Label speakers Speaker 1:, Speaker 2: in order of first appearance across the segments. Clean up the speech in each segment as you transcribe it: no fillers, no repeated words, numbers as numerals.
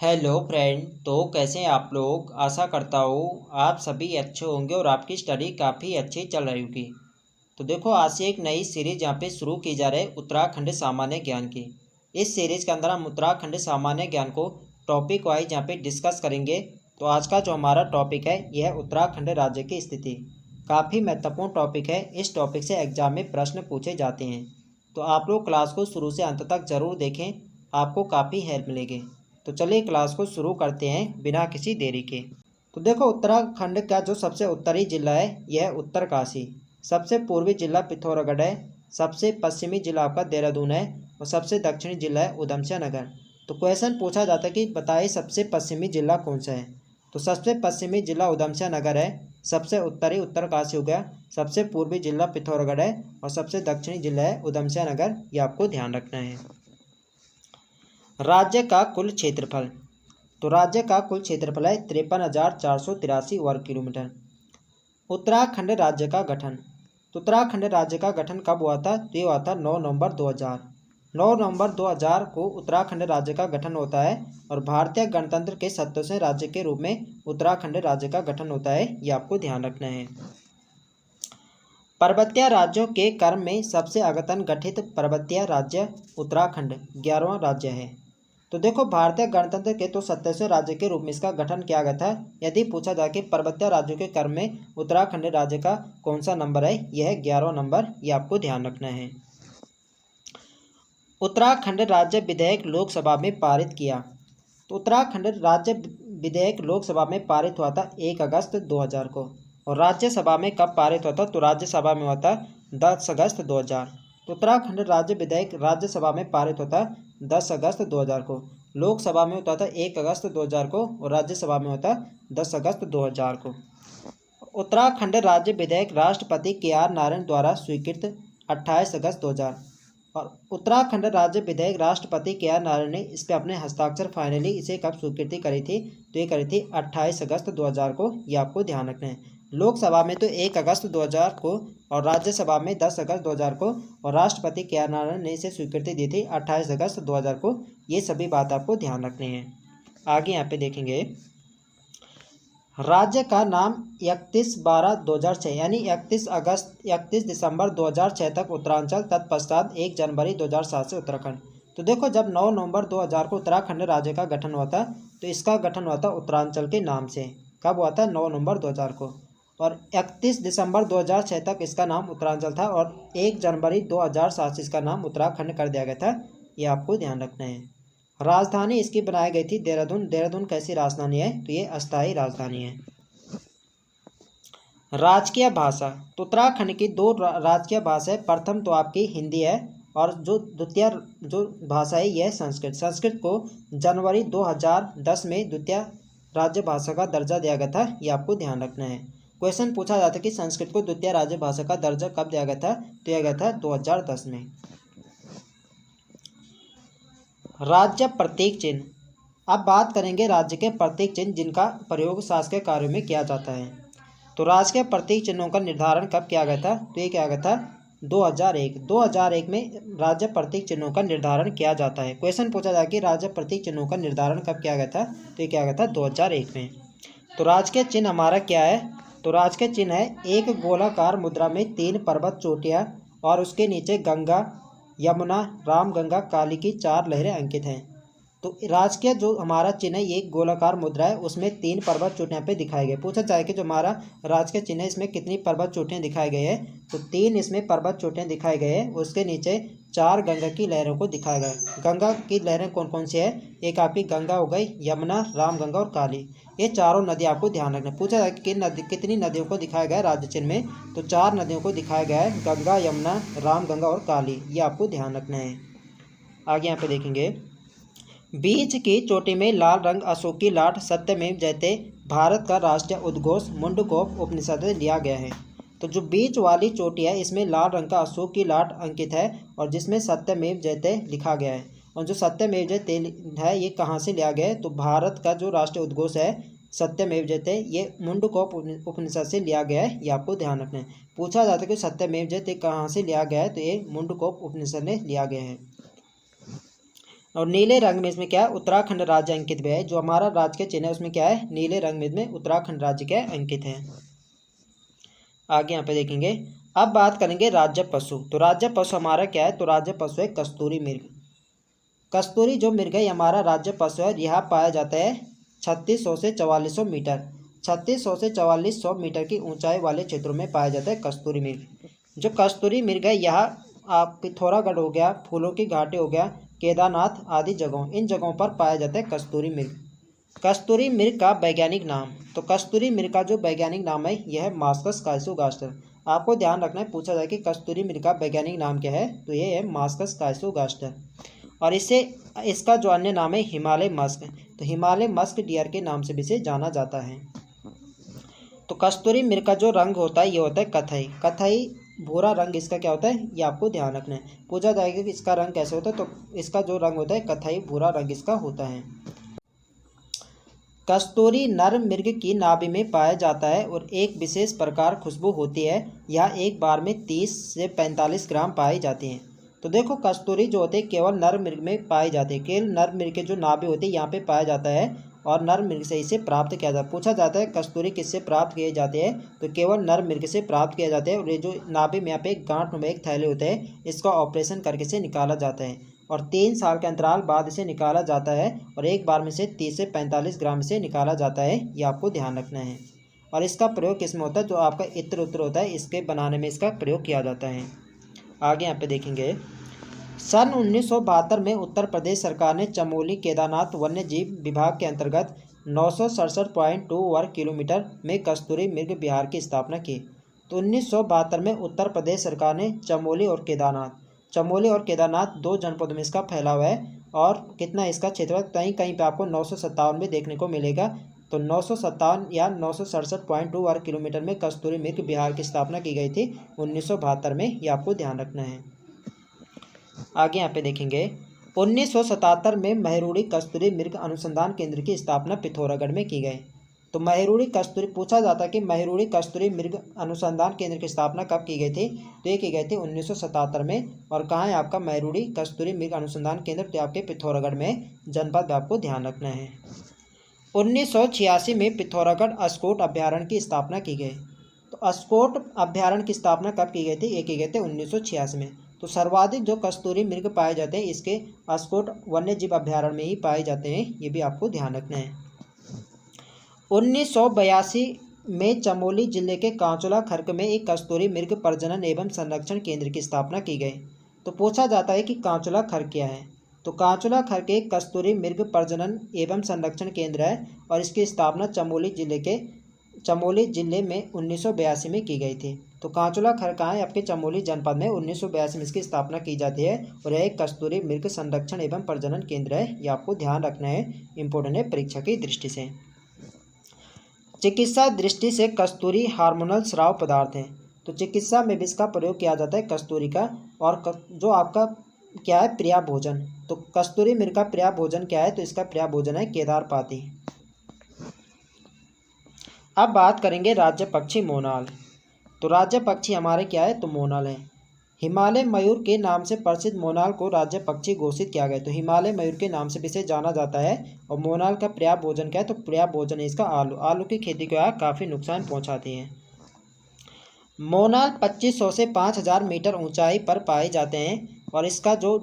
Speaker 1: Hello friend. तो कैसे हैं आप लोग। आशा करता हूँ आप सभी अच्छे होंगे और आपकी स्टडी काफ़ी अच्छी चल रही होगी। तो देखो, आज से एक नई सीरीज यहाँ पे शुरू की जा रही है उत्तराखंड सामान्य ज्ञान की। इस सीरीज के अंदर हम उत्तराखंड सामान्य ज्ञान को टॉपिक वाइज यहाँ पे डिस्कस करेंगे। तो आज का जो हमारा टॉपिक है यह है उत्तराखंड राज्य की स्थिति। काफ़ी महत्वपूर्ण टॉपिक है। इस टॉपिक से एग्जाम में प्रश्न पूछे जाते हैं। तो आप लोग क्लास को शुरू से अंत तक ज़रूर देखें, आपको काफ़ी हेल्प मिलेगी। तो चलिए क्लास को शुरू करते हैं बिना किसी देरी के। तो देखो, उत्तराखंड का जो सबसे उत्तरी जिला है यह है उत्तरकाशी। सबसे पूर्वी जिला पिथौरागढ़ है। सबसे पश्चिमी जिला आपका देहरादून है। और सबसे दक्षिणी जिला है उधमसिंह नगर। तो क्वेश्चन पूछा जाता है कि बताइए सबसे पश्चिमी जिला कौन सा है। तो सबसे पश्चिमी जिला उधमसिंह नगर है। सबसे उत्तरी उत्तरकाशी हो गया। सबसे पूर्वी जिला पिथौरागढ़ है। और सबसे दक्षिणी जिला है उधमसिंह नगर। ये आपको ध्यान रखना है। राज्य का कुल क्षेत्रफल। तो राज्य का कुल क्षेत्रफल है 53,483 वर्ग किलोमीटर। उत्तराखंड राज्य का गठन। तो उत्तराखंड राज्य का गठन कब हुआ था? तो ये हुआ था 9 नवंबर 2000। 9 नवंबर 2000 को उत्तराखंड राज्य का गठन होता है। और भारतीय गणतंत्र के 27वें राज्य के रूप में उत्तराखंड राज्य का गठन होता है। ये आपको ध्यान रखना है। पर्वतीय राज्यों के क्रम में सबसे अद्यतन गठित पर्वतीय राज्य उत्तराखंड 11वां राज्य है। तो देखो, भारतीय गणतंत्र के तो 27वें राज्य के रूप में इसका गठन किया गया था। यदि पूछा जाए कि पर्वतीय राज्यों के क्रम में उत्तराखंड राज्य का कौन सा नंबर है, यह है 11वां नंबर। यह आपको ध्यान रखना है। उत्तराखंड राज्य विधेयक लोकसभा में पारित किया। तो उत्तराखंड राज्य विधेयक लोकसभा में पारित हुआ था 1 अगस्त 2000 को। और राज्यसभा में कब पारित हुआ था? तो राज्यसभा में हुआ था 10 अगस्त 2000। तो उत्तराखंड राज्य विधेयक राज्यसभा में पारित होता 10 अगस्त 2000 को। लोकसभा में होता था 1 अगस्त 2000 को। और राज्यसभा में होता 10 अगस्त 2000 को। उत्तराखंड राज्य विधेयक राष्ट्रपति KR नारायण द्वारा स्वीकृत 28 अगस्त 2000। और उत्तराखंड राज्य विधेयक राष्ट्रपति KR नारायण ने इस पर अपने हस्ताक्षर फाइनली इसे कब स्वीकृति करी थी? तो ये करी थी 28 अगस्त 2000 को। ये आपको ध्यान रखना है। लोकसभा में तो 1 अगस्त 2000 को और राज्यसभा में 10 अगस्त 2000 को। और राष्ट्रपति KR नारायण ने इसे स्वीकृति दी थी 28 अगस्त 2000 को। ये सभी बात आपको ध्यान रखनी है। आगे यहाँ पे देखेंगे, राज्य का नाम 31/12/2006 यानी 31 दिसंबर 2006 तक उत्तरांचल, तत्पश्चात 1 जनवरी 2007 से उत्तराखंड। तो देखो, जब 9 नवंबर 2000 को उत्तराखंड राज्य का गठन हुआ था तो इसका गठन हुआ था उत्तरांचल के नाम से। कब हुआ था? 9 नवंबर 2000 को। और 31 दिसंबर 2006 तक इसका नाम उत्तरांचल था। और 1 जनवरी 2007 से इसका नाम उत्तराखंड कर दिया गया था। ये आपको ध्यान रखना है। राजधानी इसकी बनाई गई थी देहरादून। देहरादून कैसी राजधानी है? तो ये अस्थायी राजधानी है। राजकीय भाषा। तो उत्तराखंड की 2 राजकीय भाषा है। प्रथम तो आपकी हिंदी है। और जो द्वितीय जो भाषा है यह संस्कृत। संस्कृत को जनवरी 2010 में द्वितीय राज्य भाषा का दर्जा दिया गया था। ये आपको ध्यान रखना है। क्वेश्चन पूछा जाता है कि संस्कृत को द्वितीय राज्य भाषा का दर्जा कब दिया गया था? दिया गया था 2010 में। राज्य प्रतीक चिन्ह। अब बात करेंगे राज्य के प्रतीक चिन्ह जिनका प्रयोग शासकीय कार्यों में किया जाता है। तो राज्य के प्रतीक चिन्हों का निर्धारण कब किया गया था? तो ये किया गया था 2001 में राज्य प्रतीक चिन्हों का निर्धारण किया जाता है। क्वेश्चन पूछा जाए कि राज्य प्रतीक चिन्हों का निर्धारण कब किया गया था? तो ये किया गया था 2001 में। तो राज्य के चिन्ह हमारा क्या है? तो राज्य के चिन्ह है एक गोलाकार मुद्रा में 3 पर्वत चोटियाँ और उसके नीचे गंगा, यमुना, रामगंगा, काली की 4 लहरें अंकित हैं। तो राजकीय जो हमारा चिन्ह है ये एक गोलाकार मुद्रा है, उसमें 3 पर्वत चोटियाँ पे दिखाए गए। पूछा जाए कि जो हमारा राजकीय चिन्ह है इसमें कितनी पर्वत चोटियाँ दिखाई गई है? तो 3 इसमें पर्वत चोटियाँ दिखाई गई है। उसके नीचे 4 गंगा की लहरों को दिखाया गया है। गंगा की लहरें कौन कौन सी है? एक आपकी गंगा हो गई, यमुना, रामगंगा और काली। ये चारों नदी आपको ध्यान रखना। पूछा जाए कि कितनी नदियों को दिखाया गया है राज्य चिन्ह में? तो 4 नदियों को दिखाया गया है, गंगा, यमुना, रामगंगा और काली। ये आपको ध्यान रखना है। आगे यहाँ पे देखेंगे, बीच की चोटी में लाल रंग अशोक की लाट सत्यमेव जयते भारत का राष्ट्रीय उद्घोष मुंडकोप उपनिषद से लिया गया है। तो जो बीच वाली चोटी है इसमें लाल रंग का अशोक की लाट अंकित है और जिसमें सत्यमेव जयते लिखा गया है। और जो सत्यमेव जयते है ये कहाँ से लिया गया है? तो भारत का जो राष्ट्रीय उद्घोष है सत्यमेव जयते ये मुंडकोप उपनिषद से लिया गया है। ये आपको ध्यान रखना है। पूछा जाता है कि सत्यमेव जयते कहाँ से लिया गया है? तो ये मुंडकोप उपनिषद ने लिया गया है। और नीले रंग में इसमें क्या है, उत्तराखंड राज्य अंकित भी है। जो हमारा राज्य के चिन्ह है उसमें क्या है, नीले रंग में इसमें उत्तराखंड राज्य क्या है, अंकित है। आगे यहाँ पे देखेंगे। अब बात करेंगे राज्य पशु। तो राज्य पशु हमारा क्या है, तो राज्य पशु है कस्तूरी मृग। कस्तूरी जो मृग है हमारा राज्य पशु है। यह पाया जाता है 3600 से 4400 मीटर, 3600 से 4400 मीटर की ऊंचाई वाले क्षेत्रों में पाया जाता है कस्तूरी मृग। जो कस्तूरी मृग है यह आप पिथौरागढ़ हो गया, फूलों की घाटी हो गया, केदारनाथ आदि जगहों, इन जगहों पर पाया जाता है कस्तूरी मृग। कस्तूरी मृग का वैज्ञानिक नाम। तो कस्तूरी मृग का जो वैज्ञानिक नाम है यह है मास्कस काइसोगास्टर। आपको ध्यान रखना है, पूछा जाए कि कस्तूरी मृग का वैज्ञानिक नाम क्या है, तो ये है मास्कस काइसोगास्टर। और इसका जो अन्य नाम है हिमालय मस्क। तो हिमालय मस्क डियर के नाम से भी इसे जाना जाता है। तो कस्तूरी मृग का जो रंग होता है ये होता है कथई। कथई भूरा रंग इसका क्या होता है, ये आपको ध्यान रखना है। पूछा जाएगा कि इसका रंग कैसे होता है, तो इसका जो रंग होता है कथई भूरा रंग इसका होता है। कस्तूरी नर मृग की नाभि में पाया जाता है और एक विशेष प्रकार खुशबू होती है। यह एक बार में 30 से 45 ग्राम पाई जाती हैं। तो देखो कस्तूरी जो होते हैं केवल नर मृग में पाई जाती है। केवल नर मृग के जो नाभि होती है यहाँ पे पाया जाता है और नर मृग से इसे प्राप्त किया जाता है। पूछा जाता है कस्तूरी किससे प्राप्त किए जाते हैं, तो केवल नर मृग से प्राप्त किया जाता है। और ये जो नाभि में यहाँ पे एक गांठ में एक थैले होते हैं, इसका ऑपरेशन करके इसे निकाला जाता है और 3 साल के अंतराल बाद इसे निकाला जाता है और एक बार में से 30 से 45 ग्राम से निकाला जाता है। ये आपको ध्यान रखना है। और इसका प्रयोग किस में होता है, जो आपका इत्र उत्र होता है इसके बनाने में इसका प्रयोग किया जाता है। आगे यहाँ पे देखेंगे। सन 1972 में उत्तर प्रदेश सरकार ने चमोली केदारनाथ वन्य जीव विभाग के अंतर्गत 967.2 वर्ग किलोमीटर में कस्तूरी मृग विहार की स्थापना की। तो 1972 में उत्तर प्रदेश सरकार ने चमोली और केदारनाथ 2 जनपदों में इसका फैलाव है। और कितना इसका क्षेत्र, कहीं कहीं पे आपको 957 भी देखने को मिलेगा। तो 957 या 967.2 वर्ग किलोमीटर में कस्तूरी मृग विहार की स्थापना की गई थी 1972 में। ये आपको ध्यान रखना है। आगे यहाँ पे देखेंगे। 1977 में महरूड़ी कस्तूरी मृग अनुसंधान केंद्र की स्थापना पिथौरागढ़ में की गई। तो महरूड़ी कस्तूरी, पूछा जाता है कि महरूड़ी कस्तूरी मृग अनुसंधान केंद्र की स्थापना कब की गई थी, तो ये की गई थी 1977 में। और कहाँ है आपका महरूड़ी कस्तूरी मृग अनुसंधान केंद्र, तो आपके पिथौरागढ़ में जनपद आपको ध्यान रखना है। 1986 में पिथौरागढ़ अस्कोट अभ्यारण्य की स्थापना की गई। तो अस्कोट अभ्यारण्य की स्थापना कब की गई थी, ये की गई थी 1986 में। तो सर्वाधिक जो कस्तूरी मृग पाए जाते हैं इसके अस्कोट वन्य जीव अभ्यारण्य में ही पाए जाते हैं। ये भी आपको ध्यान रखना है। 1982 में चमोली जिले के कांचुला खर्क में एक कस्तूरी मृग प्रजनन एवं संरक्षण केंद्र की स्थापना की गई। तो पूछा जाता है कि कांचुला खर्क क्या है, तो कांचुला खर्क एक कस्तूरी मृग प्रजनन एवं संरक्षण केंद्र है और इसकी स्थापना चमोली जिले में 1982 में की गई थी। तो कांचुला खर कहाँ है, आपके चमोली जनपद में 1982 में इसकी स्थापना की जाती है और यह एक कस्तूरी मृग संरक्षण एवं प्रजनन केंद्र है। ये आपको ध्यान रखना है, इंपॉर्टेंट है परीक्षा की दृष्टि से। चिकित्सा दृष्टि से कस्तूरी हार्मोनल स्राव पदार्थ है। तो चिकित्सा में भी इसका प्रयोग किया जाता है कस्तूरी का। और जो आपका क्या है, प्रिया भोजन। तो कस्तूरी मृग का प्रिया भोजन क्या है, तो इसका प्रिया भोजन है केदारपाती। अब बात करेंगे राज्य पक्षी मोनाल। तो राज्य पक्षी हमारे क्या है, तो मोनाल है। हिमालय मयूर के नाम से प्रसिद्ध मोनाल को राज्य पक्षी घोषित किया गया। तो हिमालय मयूर के नाम से भी इसे जाना जाता है। और मोनाल का प्रिय भोजन क्या है, तो प्रिय भोजन है इसका आलू। आलू की खेती को काफ़ी नुकसान पहुंचाती है। मोनाल 2500 से 5000 मीटर ऊंचाई पर पाए जाते हैं और इसका जो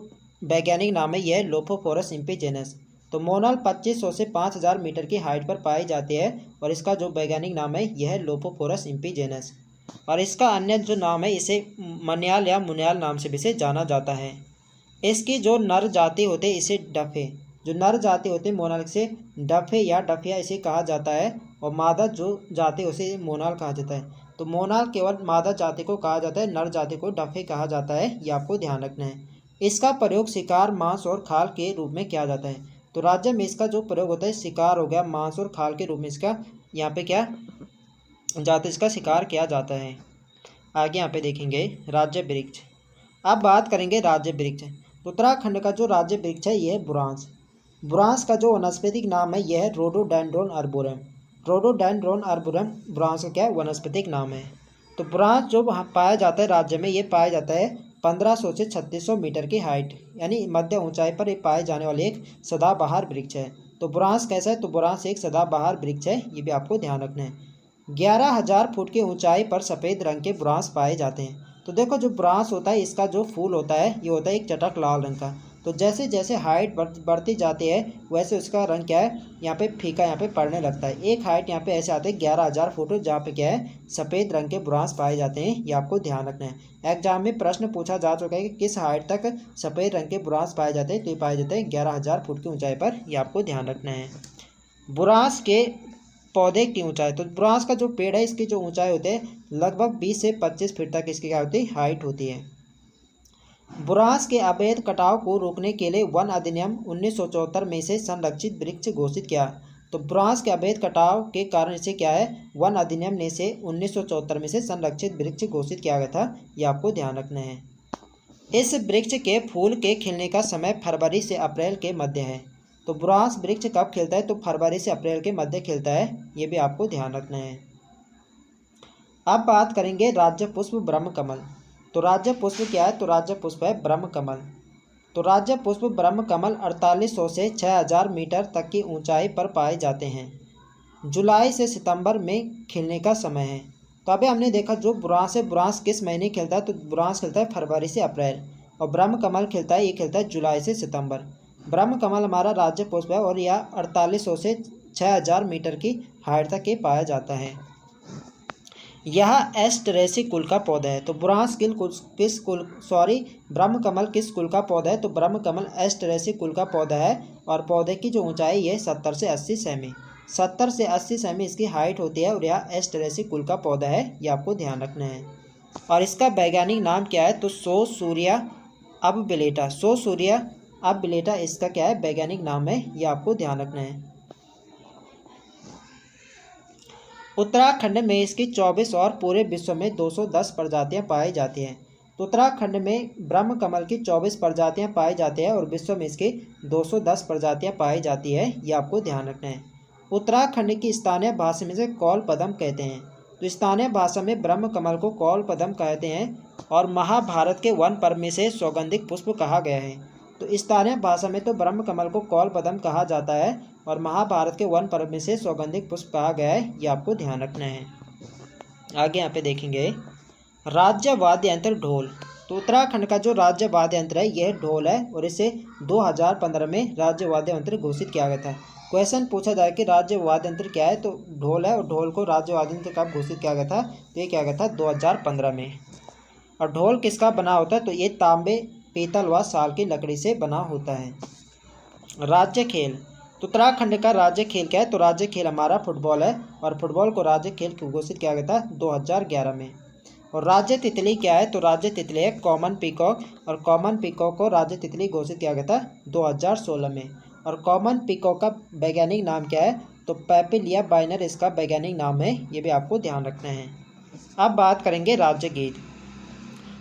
Speaker 1: वैज्ञानिक नाम है यह लोफोफोरस इम्पीजेनस। तो मोनाल 2500 से 5000 मीटर की हाइट पर पाई जाती है और इसका जो वैज्ञानिक नाम है यह है लोफोफोरस इम्पीजेनस। और इसका अन्य जो नाम है इसे मन्याल या मुन्याल नाम से भी इसे जाना जाता है। इसकी जो नर जाति होते हैं इसे डफे, जो नर जाति होते हैं मोनाल से डफे या डफिया इसे कहा जाता है। और मादा जो जाति उसे मोनाल कहा जाता है। तो मोनाल केवल मादा जाति को कहा जाता है, नर जाति को डफे कहा जाता है। ये आपको ध्यान रखना है। इसका प्रयोग शिकार, मांस और खाल के रूप में किया जाता है। तो राज्य में इसका जो प्रयोग होता है शिकार हो गया, मांस और खाल के रूप में इसका यहाँ पे क्या जाते इसका शिकार किया जाता है। आगे यहाँ पे देखेंगे राज्य वृक्ष। अब बात करेंगे राज्य वृक्ष। उत्तराखंड का जो राज्य वृक्ष है यह है बुरांस। बुरांस का जो वनस्पतिक नाम है यह है रोडोडेंड्रोन अर्बोरम। रोडोडेंड्रोन अर्बोरम बुरांस का क्या है, वनस्पतिक नाम है। तो बुरांस जो वहाँ पाया जाता है राज्य में, ये पाया जाता है 1500 से 3600 मीटर की हाइट यानी मध्य ऊंचाई पर पाए जाने वाले एक सदाबहार वृक्ष है। तो बुरांस कैसा है? तो बुरांस एक सदाबहार वृक्ष है, ये भी आपको ध्यान रखना है। 11,000 फुट की ऊंचाई पर सफ़ेद रंग के बुरांस पाए जाते हैं। तो देखो जो बुरांस होता है इसका जो फूल होता है ये होता है एक चटक लाल रंग का। तो जैसे जैसे हाइट बढ़ती जाती है वैसे उसका रंग क्या है, यहाँ पे फीका यहाँ पे पड़ने लगता है। एक हाइट यहाँ पे ऐसे आते हैं 11,000 फुट जहाँ पे क्या है सफ़ेद रंग के बुरांस पाए जाते हैं, ये आपको ध्यान रखना है। एग्जाम में प्रश्न पूछा जा चुका है कि किस हाइट तक सफ़ेद रंग के बुरांस पाए जाते हैं, तो ये पाए जाते हैं 11,000 फुट की ऊंचाई पर, ये आपको ध्यान रखना है। बुरांस के पौधे की ऊंचाई, तो बुरांस का जो पेड़ है इसकी जो ऊंचाई होती है लगभग 20 से 25 फीट तक इसकी क्या होती है हाइट होती है। बुरांस के अवैध कटाव को रोकने के लिए वन अधिनियम 1974 में इसे संरक्षित वृक्ष घोषित किया। तो बुरांस के अवैध कटाव के कारण इसे क्या है वन अधिनियम ने इसे 1974 में से संरक्षित वृक्ष घोषित किया गया था, ये आपको ध्यान रखना है। इस वृक्ष के फूल के खिलने का समय फरवरी से अप्रैल के मध्य है। तो बुरांस वृक्ष कब खिलता है? तो फरवरी से अप्रैल के मध्य खिलता है, ये भी आपको ध्यान रखना है। अब बात करेंगे राज्य पुष्प ब्रह्म कमल। तो राज्य पुष्प क्या है? तो राज्य पुष्प है ब्रह्म कमल। तो राज्य पुष्प ब्रह्म कमल 4800 से 6000 मीटर तक की ऊंचाई पर पाए जाते हैं। जुलाई से सितंबर में खिलने का समय है। तो अभी हमने देखा जो बुरांस है, बुरांस किस महीने खिलता है? तो बुरांस खिलता है फरवरी से अप्रैल, और ब्रह्म कमल खिलता है, ये खिलता है जुलाई से सितंबर। ब्रह्म कमल हमारा राज्य पुष्प है और यह 4800 से 6000 मीटर की हाइट तक ये पाया जाता है। यह एस्टरेसी कुल का पौधा है। तो बुरांस ब्रह्म कमल किस कुल का पौधा है? तो ब्रह्म कमल एस्टरेसी कुल का पौधा है और पौधे की जो ऊंचाई है 70 से 80 सेमी, 70 से 80 सेमी इसकी हाइट होती है और यह एस्टरेसी कुल का पौधा है, ये आपको ध्यान रखना है। और इसका वैज्ञानिक नाम क्या है? तो सोसूरिया अबबिलेटा, सोसूरिया अबबिलेटा इसका क्या है वैज्ञानिक नाम है, ये आपको ध्यान रखना है। उत्तराखंड में इसकी 24 और पूरे विश्व में 210 प्रजातियां पाई जाती हैं। तो उत्तराखंड में ब्रह्म कमल की 24 प्रजातियां पाई जाती हैं और विश्व में इसकी 210 प्रजातियां पाई जाती है, ये आपको ध्यान रखना है। उत्तराखंड की स्थानीय भाषा में से कौल पदम कहते हैं। तो स्थानीय भाषा में ब्रह्म कमल को कौल पदम कहते हैं और महाभारत के वन पर्व में से सौगंधिक पुष्प कहा गया है। तो स्थानीय भाषा में तो ब्रह्म कमल को कौल पदम कहा जाता है और महाभारत के वन पर्व में से सौगंधिक पुष्प कहा गया है, ये आपको ध्यान रखना है। आगे यहाँ पे देखेंगे राज्य वाद्य यंत्र ढोल। तो उत्तराखंड का जो राज्य वाद्य यंत्र है यह ढोल है और इसे 2015 में राज्य वाद्य यंत्र घोषित किया गया था। क्वेश्चन पूछा जाए कि राज्य वाद्य यंत्र क्या है? तो ढोल है और ढोल को राज्य वाद्य यंत्र कब घोषित किया गया था? तो ये किया गया था 2015 में। और ढोल किसका बना होता है? तो ये तांबे, पीतल व साल की लकड़ी से बना होता है। राज्य खेल, तो उत्तराखंड का राज्य खेल क्या है? तो राज्य खेल हमारा फुटबॉल है और फुटबॉल को राज्य खेल घोषित किया गया था 2011 में। और राज्य तितली क्या है? तो राज्य तितली है कॉमन पीकॉक और कॉमन पीकॉक को राज्य तितली घोषित किया गया था 2016 में। और कॉमन पीकॉक का वैज्ञानिक नाम क्या है? तो पैपिलिया बाइनर इसका वैज्ञानिक नाम है, ये भी आपको ध्यान रखना है। अब बात करेंगे राज्य गीत।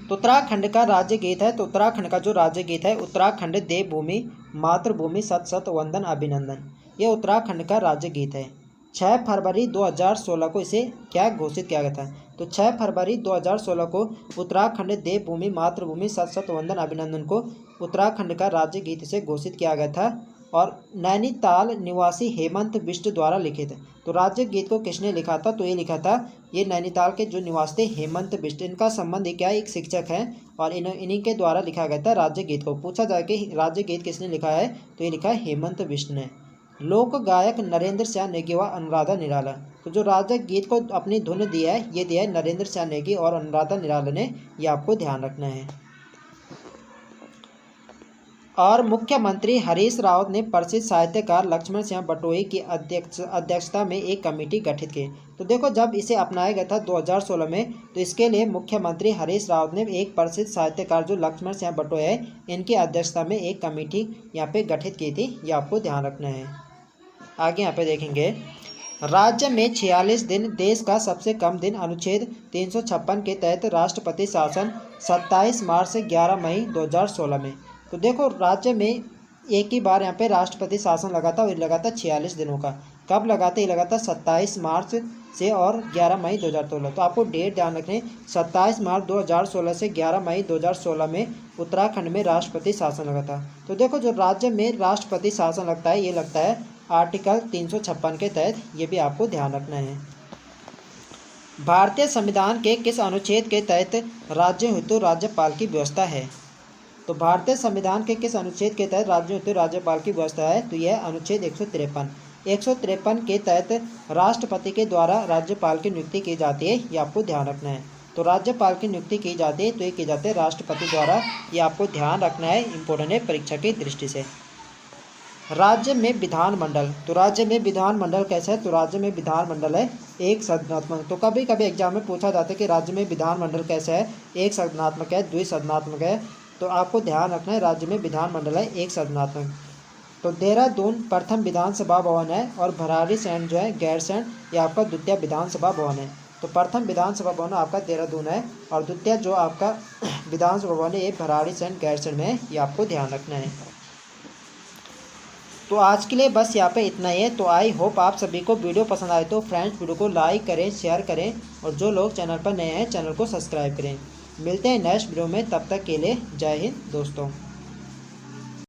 Speaker 1: तो उत्तराखंड का राज्य गीत है, तो उत्तराखंड का जो राज्य गीत है उत्तराखंड देवभूमि मातृभूमि सत सत वंदन अभिनंदन, ये उत्तराखंड का राज्य गीत है। 6 फरवरी 2016 को इसे क्या घोषित किया गया था? तो 6 फरवरी 2016 को उत्तराखंड देवभूमि मातृभूमि सत सत वंदन अभिनंदन को उत्तराखंड का राज्य गीत से घोषित किया गया था और नैनीताल निवासी हेमंत बिष्ट द्वारा लिखित है। तो राज्य गीत को किसने लिखा था? तो ये लिखा था ये नैनीताल के जो निवासी थे हेमंत बिष्ट, इनका संबंध क्या है? एक शिक्षक हैं और इन्हीं के द्वारा लिखा गया था राज्य गीत को। पूछा जाए कि राज्य गीत किसने लिखा है? तो ये लिखा है हेमंत बिष्ट ने। लोक गायक नरेंद्र सिंह नेगी व अनुराधा निराला। तो जो राज्य गीत को अपनी धुन दी है ये दिया है नरेंद्र सिंह नेगी और अनुराधा निराला ने, ये आपको ध्यान रखना है। और मुख्यमंत्री हरीश रावत ने प्रसिद्ध साहित्यकार लक्ष्मण सिंह बटोई की अध्यक्षता में एक कमेटी गठित की। तो देखो जब इसे अपनाया गया था 2016 में, तो इसके लिए मुख्यमंत्री हरीश रावत ने एक प्रसिद्ध साहित्यकार जो लक्ष्मण सिंह बटोई है इनकी अध्यक्षता में एक कमेटी यहाँ पे गठित की थी, ये आपको ध्यान रखना है। आगे यहाँ पे देखेंगे राज्य में 46 दिन देश का सबसे कम दिन अनुच्छेद 356 के तहत राष्ट्रपति शासन 27 मार्च से 11 मई 2016 में। तो देखो राज्य में एक ही बार यहाँ पे राष्ट्रपति शासन लगा था और लगा था 46 दिनों का। कब लगा था? ये लगा था 27 मार्च से और 11 मई 2016। तो आपको डेट ध्यान रखने, 27 मार्च 2016 से 11 मई 2016 में उत्तराखंड में राष्ट्रपति शासन लगा था। तो देखो जो राज्य में राष्ट्रपति शासन लगता है ये लगता है आर्टिकल 356 के तहत, ये भी आपको ध्यान रखना है। भारतीय संविधान के किस अनुच्छेद के तहत राज्य हेतु राज्यपाल की व्यवस्था है? तो भारतीय संविधान के किस अनुच्छेद के तहत राज्य हेतु राज्यपाल की व्यवस्था है? तो यह अनुच्छेद 153 के तहत राष्ट्रपति के द्वारा राज्यपाल की नियुक्ति की जाती है, ये आपको ध्यान रखना है। तो राज्यपाल की नियुक्ति की जाती है तो ये की जाती है राष्ट्रपति द्वारा, ये आपको ध्यान रखना है, इंपॉर्टेंट है परीक्षा की दृष्टि से। राज्य में विधानमंडल, तो राज्य में विधानमंडल कैसा है? तो राज्य में विधानमंडल है एक सदनात्मक। तो कभी कभी एग्जाम में पूछा जाता है कि राज्य में विधानमंडल कैसा है, एक सदनात्मक है, द्विसदनात्मक है। तो आपको ध्यान रखना है राज्य में विधानमंडल है एक सदनात्मक। तो देहरादून प्रथम विधानसभा भवन है और भराड़ीसैंण जो है गैरसैंण, ये आपका द्वितीय विधानसभा भवन है। तो प्रथम विधानसभा भवन आपका देहरादून है और द्वितीय जो आपका विधानसभा भवन है ये भराड़ीसैंण गैरसैंण में है, ये आपको ध्यान रखना है। तो आज के लिए बस यहाँ पे इतना ही है। तो आई होप आप सभी को वीडियो पसंद आए तो फ्रेंड्स वीडियो को लाइक करें, शेयर करें और जो लोग चैनल पर नए हैं चैनल को सब्सक्राइब करें। मिलते हैं नेक्स्ट वीडियो में, तब तक के लिए जय हिंद दोस्तों।